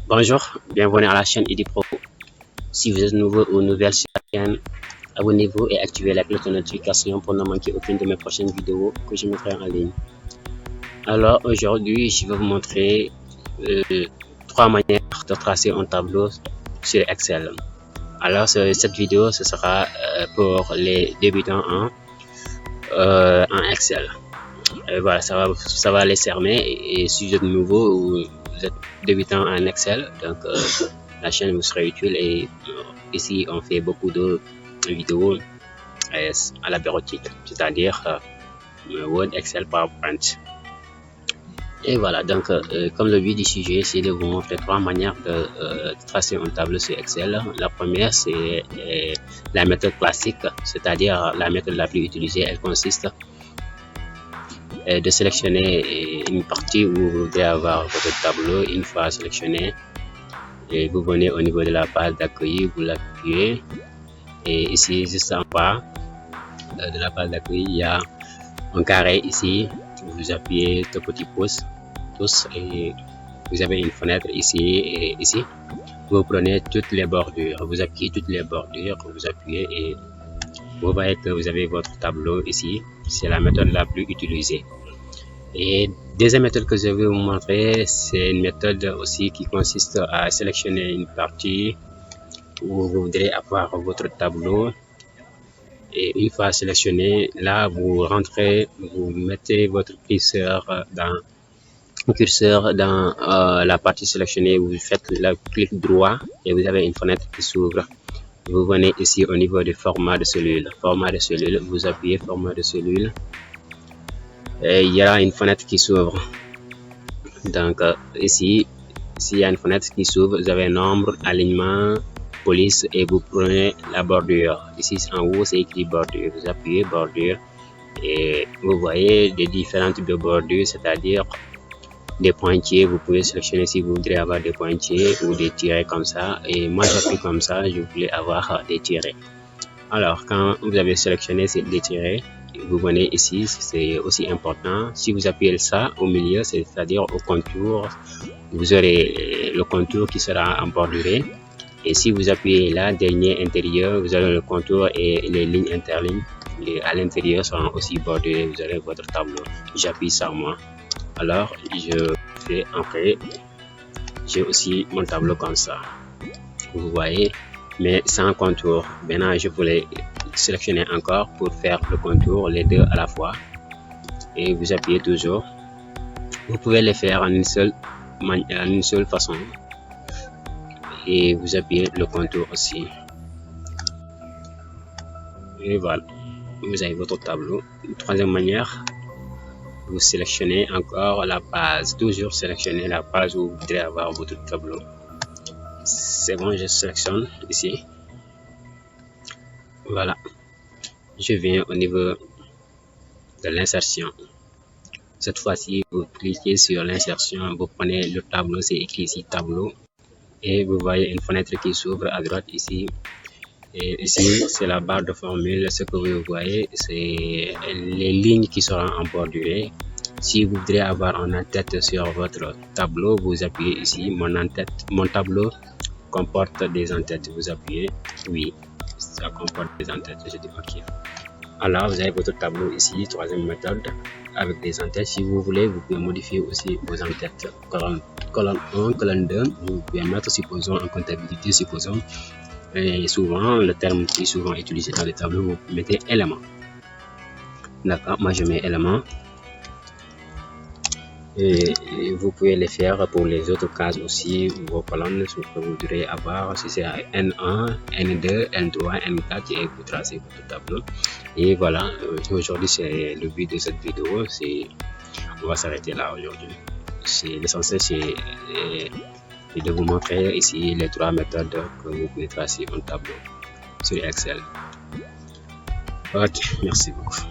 Bonjour, bienvenue à la chaîne IDPro. Si vous êtes nouveau ou nouvelle sur la chaîne, abonnez-vous et activez la cloche de notification pour ne manquer aucune de mes prochaines vidéos que je mettrai en ligne. Alors aujourd'hui, je vais vous montrer 3 manières de tracer un tableau sur Excel. Alors cette vidéo, ce sera pour les débutants en Excel. Et voilà, ça va les cerner. Et si vous êtes nouveau ou vous êtes débutant en Excel, donc la chaîne vous sera utile. Et ici, on fait beaucoup de vidéos à la bureautique, c'est-à-dire Word, Excel, PowerPoint. Et voilà, donc comme le but du sujet, c'est de vous montrer 3 manières de tracer un tableau sur Excel. La première, c'est la méthode classique, c'est-à-dire la méthode la plus utilisée. Elle consiste de sélectionner une partie où vous devez avoir votre tableau. Une fois sélectionné, et vous venez au niveau de la page d'accueil, vous l'appuyez, et ici juste en bas de la page d'accueil, il y a un carré ici. Vous appuyez deux petits pouces et vous avez une fenêtre ici et ici. Vous prenez toutes les bordures, vous appuyez toutes les bordures, vous appuyez et vous voyez que vous avez votre tableau ici. C'est la méthode la plus utilisée. Et deuxième méthode que je vais vous montrer, c'est une méthode aussi qui consiste à sélectionner une partie où vous voudrez avoir votre tableau. Et une fois sélectionné, là vous rentrez, vous mettez votre curseur dans la partie sélectionnée, vous faites le clic droit et vous avez une fenêtre qui s'ouvre. Vous venez ici au niveau du format de cellule. Format de cellule, vous appuyez format de cellule et il y a une fenêtre qui s'ouvre. Donc ici, s'il y a une fenêtre qui s'ouvre, vous avez nombre, alignement, police et vous prenez la bordure. Ici en haut, c'est écrit bordure. Vous appuyez bordure et vous voyez des différentes bordures, c'est-à-dire des pointillés. Vous pouvez sélectionner si vous voudrez avoir des pointillés ou des tirets comme ça. Et moi, j'appuie comme ça, je voulais avoir des tirets. Alors, quand vous avez sélectionné ces tirets, vous venez ici, c'est aussi important. Si vous appuyez ça au milieu, c'est-à-dire au contour, vous aurez le contour qui sera en borduré. Et si vous appuyez là, dernier intérieur, vous aurez le contour et les lignes interlignes. Et à l'intérieur seront aussi bordurées. Vous aurez votre tableau. J'appuie sur moi. Alors, je fais entrer. J'ai aussi mon tableau comme ça. Vous voyez, mais sans contour. Maintenant, je voulais sélectionner encore pour faire le contour, les deux à la fois. Et vous appuyez toujours. Vous pouvez les faire en une seule façon. Et vous appuyez le contour aussi. Et voilà, vous avez votre tableau. Une troisième manière, vous sélectionnez encore la page. Toujours sélectionner la page où vous voudrez avoir votre tableau. C'est bon, je sélectionne ici. Voilà, je viens au niveau de l'insertion. Cette fois-ci, vous cliquez sur l'insertion, vous prenez le tableau, c'est écrit ici tableau, et vous voyez une fenêtre qui s'ouvre à droite ici. Et ici, c'est la barre de formule. Ce que vous voyez, c'est les lignes qui seront en bordure. Si vous voudrez avoir un en-tête sur votre tableau, vous appuyez ici, mon tableau comporte des en-têtes. Vous appuyez oui, ça comporte des en-têtes. Je dis ok. Alors vous avez votre tableau ici, troisième méthode, avec des en-têtes. Si vous voulez, vous pouvez modifier aussi vos en-têtes. Colonne 1, colonne 2, vous pouvez mettre, supposons, en comptabilité, supposons. Et souvent, le terme qui est souvent utilisé dans les tableaux, vous mettez élément. D'accord, moi je mets élément. Et vous pouvez les faire pour les autres cases aussi, vos colonnes, ce que vous voudrez avoir, si c'est N1, N2, N3, N4, et vous tracez votre tableau. Et voilà, aujourd'hui c'est le but de cette vidéo, on va s'arrêter là aujourd'hui. L'essentiel c'est de vous montrer ici les 3 méthodes que vous pouvez tracer un tableau sur Excel. Ok, merci beaucoup.